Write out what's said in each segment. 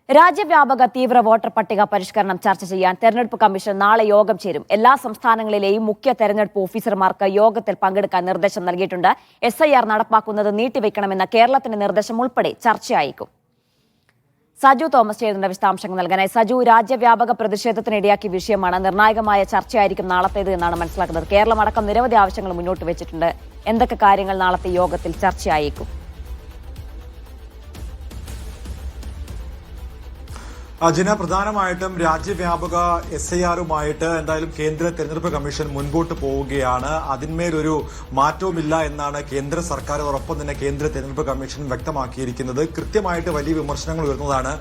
രാജ്യവ്യാപക തീവ്ര വോട്ടർ പട്ടിക പരിഷ്കരണം ചർച്ച ചെയ്യാൻ തെരഞ്ഞെടുപ്പ് കമ്മീഷൻ നാളെ യോഗം ചേരും. എല്ലാ സംസ്ഥാനങ്ങളിലെയും മുഖ്യ തെരഞ്ഞെടുപ്പ് ഓഫീസർമാർക്ക് യോഗത്തിൽ പങ്കെടുക്കാൻ നിർദ്ദേശം നൽകിയിട്ടുണ്ട്. SIR നടപ്പാക്കുന്നത് നീട്ടിവെക്കണമെന്ന കേരളത്തിന്റെ നിർദ്ദേശം ഉൾപ്പെടെ ചർച്ചയായേക്കും. സജു തോമസ് ചെയ്യുന്ന വിശദാംശങ്ങൾ നൽകാനായി. സജു, രാജ്യവ്യാപക പ്രതിഷേധത്തിനിടയാക്കിയ വിഷയമാണ്. നിർണായകമായ ചർച്ചയായിരിക്കും നാളത്തേത് എന്നാണ് മനസ്സിലാക്കുന്നത്. കേരളം അടക്കം നിരവധി ആവശ്യങ്ങൾ മുന്നോട്ട് വെച്ചിട്ടുണ്ട്. എന്തൊക്കെ കാര്യങ്ങൾ നാളത്തെ യോഗത്തിൽ ചർച്ചയായേക്കും? ജിന, പ്രധാനമായിട്ടും രാജ്യവ്യാപക SIRുമായിട്ട് എന്തായാലും കേന്ദ്ര തെരഞ്ഞെടുപ്പ് കമ്മീഷൻ മുൻപോട്ട് പോവുകയാണ്. അതിന്മേലൊരു മാറ്റവുമില്ല എന്നാണ് കേന്ദ്ര സർക്കാർ, ഒപ്പം തന്നെ കേന്ദ്ര തെരഞ്ഞെടുപ്പ് കമ്മീഷൻ വ്യക്തമാക്കിയിരിക്കുന്നത്. കൃത്യമായിട്ട് വലിയ വിമർശനങ്ങൾ ഉയർന്നതാണ്.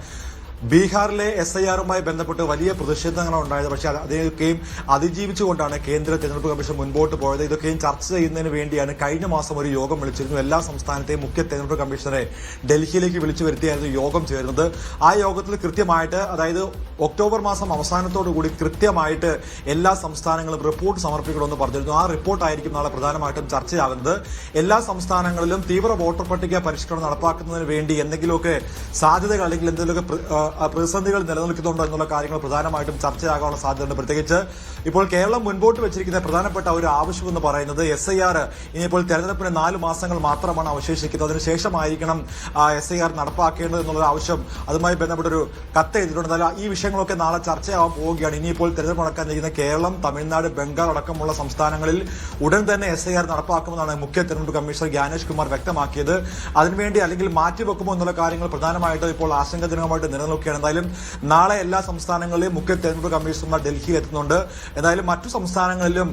ബീഹാറിലെ SIRുമായി ബന്ധപ്പെട്ട് വലിയ പ്രതിഷേധങ്ങളാണ് ഉണ്ടായത്. പക്ഷേ അതൊക്കെയും അതിജീവിച്ചുകൊണ്ടാണ് കേന്ദ്ര തെരഞ്ഞെടുപ്പ് കമ്മീഷൻ മുൻപോട്ട് പോയത്. ഇതൊക്കെയും ചർച്ച ചെയ്യുന്നതിന് വേണ്ടിയാണ് കഴിഞ്ഞ മാസം ഒരു യോഗം വിളിച്ചിരുന്നു. എല്ലാ സംസ്ഥാനത്തെയും മുഖ്യ തെരഞ്ഞെടുപ്പ് കമ്മീഷണറെ ഡൽഹിയിലേക്ക് വിളിച്ചു വരുത്തിയായിരുന്നു യോഗം ചേരുന്നത്. ആ യോഗത്തിൽ കൃത്യമായിട്ട്, അതായത് ഒക്ടോബർ മാസം അവസാനത്തോടുകൂടി കൃത്യമായിട്ട് എല്ലാ സംസ്ഥാനങ്ങളും റിപ്പോർട്ട് സമർപ്പിക്കണമെന്ന് പറഞ്ഞിരുന്നു. ആ റിപ്പോർട്ടായിരിക്കും നാളെ പ്രധാനമായിട്ടും ചർച്ചയാകുന്നത്. എല്ലാ സംസ്ഥാനങ്ങളിലും തീവ്ര വോട്ടർ പട്ടിക പരിഷ്കരണം നടപ്പാക്കുന്നതിന് വേണ്ടി എന്തെങ്കിലുമൊക്കെ സാധ്യതകൾ അല്ലെങ്കിൽ എന്തെങ്കിലുമൊക്കെ പ്രതിസന്ധികൾ നിലനിൽക്കുന്നുണ്ടോ എന്നുള്ള കാര്യങ്ങൾ പ്രധാനമായിട്ടും ചർച്ചയാകാനുള്ള സാധ്യതയുണ്ട്. പ്രത്യേകിച്ച് ഇപ്പോൾ കേരളം മുൻപോട്ട് വെച്ചിരിക്കുന്ന പ്രധാനപ്പെട്ട ഒരു ആവശ്യം എന്ന് പറയുന്നത് SIR ഇനിയിപ്പോൾ തെരഞ്ഞെടുപ്പിന് 4 മാസങ്ങൾ മാത്രമാണ് അവശേഷിക്കുന്നത്. അതിനുശേഷമായിരിക്കണം SIR നടപ്പാക്കേണ്ടത് എന്നുള്ള ആവശ്യം, അതുമായി ബന്ധപ്പെട്ടൊരു കത്ത് എഴുതിയിട്ടുണ്ട്. ഈ വിഷയങ്ങളൊക്കെ നാളെ ചർച്ചയാവാൻ പോവുകയാണ്. ഇനിയിപ്പോൾ തെരഞ്ഞെടുപ്പ് നടക്കാൻ ചെയ്യുന്ന കേരളം, തമിഴ്നാട്, ബംഗാൾ അടക്കമുള്ള സംസ്ഥാനങ്ങളിൽ ഉടൻ തന്നെ SIR നടപ്പാക്കുമെന്നാണ് മുഖ്യ തെരഞ്ഞെടുപ്പ് കമ്മീഷണർ ജ്ഞാനേഷ് കുമാർ വ്യക്തമാക്കിയത്. അതിനുവേണ്ടി അല്ലെങ്കിൽ മാറ്റിവെക്കുമോ എന്നുള്ള കാര്യങ്ങൾ പ്രധാനമായിട്ട് ഇപ്പോൾ ആശങ്കാജനകമായിട്ട് നിലനിൽക്കുകയാണ്. എന്തായാലും നാളെ എല്ലാ സംസ്ഥാനങ്ങളിലും മുഖ്യ തെരഞ്ഞെടുപ്പ് കമ്മീഷണർമാർ ഡൽഹിയിൽ എത്തുന്നുണ്ട്. എന്തായാലും മറ്റു സംസ്ഥാനങ്ങളിലും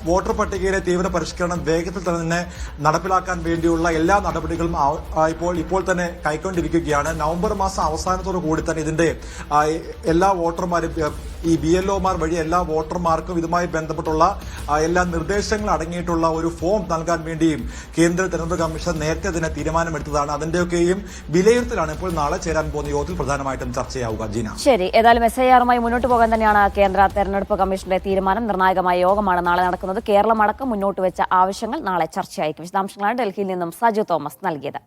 വോട്ടർ പട്ടികയുടെ തീവ്ര പരിഷ്കരണം വേഗത്തിൽ തന്നെ നടപ്പിലാക്കാൻ വേണ്ടിയുള്ള എല്ലാ നടപടികളും ഇപ്പോൾ തന്നെ കൈക്കൊണ്ടിരിക്കുകയാണ്. നവംബർ മാസം അവസാനത്തോടു കൂടി തന്നെ ഇതിന്റെ എല്ലാ വോട്ടർമാരും, ഈ BLOമാർ വഴി എല്ലാ വോട്ടർമാർക്കും ഇതുമായി ബന്ധപ്പെട്ടുള്ള എല്ലാ നിർദ്ദേശങ്ങൾ അടങ്ങിയിട്ടുള്ള ഒരു ഫോം നൽകാൻ വേണ്ടിയും കേന്ദ്ര തെരഞ്ഞെടുപ്പ് കമ്മീഷൻ നേരത്തെ തന്നെ തീരുമാനമെടുത്തതാണ്. അതിന്റെയൊക്കെയും വിലയിരുത്തലാണ് ഇപ്പോൾ നാളെ ചേരാൻ പോകുന്ന യോഗത്തിൽ പ്രധാനമായിട്ടും ചർച്ചയാവുക. ജീന, ശരി. ഏതായാലും SIRുമായി മുന്നോട്ട് പോകാൻ തന്നെയാണ് കേന്ദ്ര തെരഞ്ഞെടുപ്പ് കമ്മീഷന്റെ തീരുമാനം. നിർണായകമായ യോഗമാണ് നാളെ നടക്കുന്നത്. കേരളം അടക്കം മുന്നോട്ട് വെച്ച ആവശ്യങ്ങൾ നാളെ ചർച്ചയായിരിക്കും. വിശദാംശങ്ങളാണ് ഡൽഹിയിൽ നിന്നും സജു തോമസ് നൽകിയത്.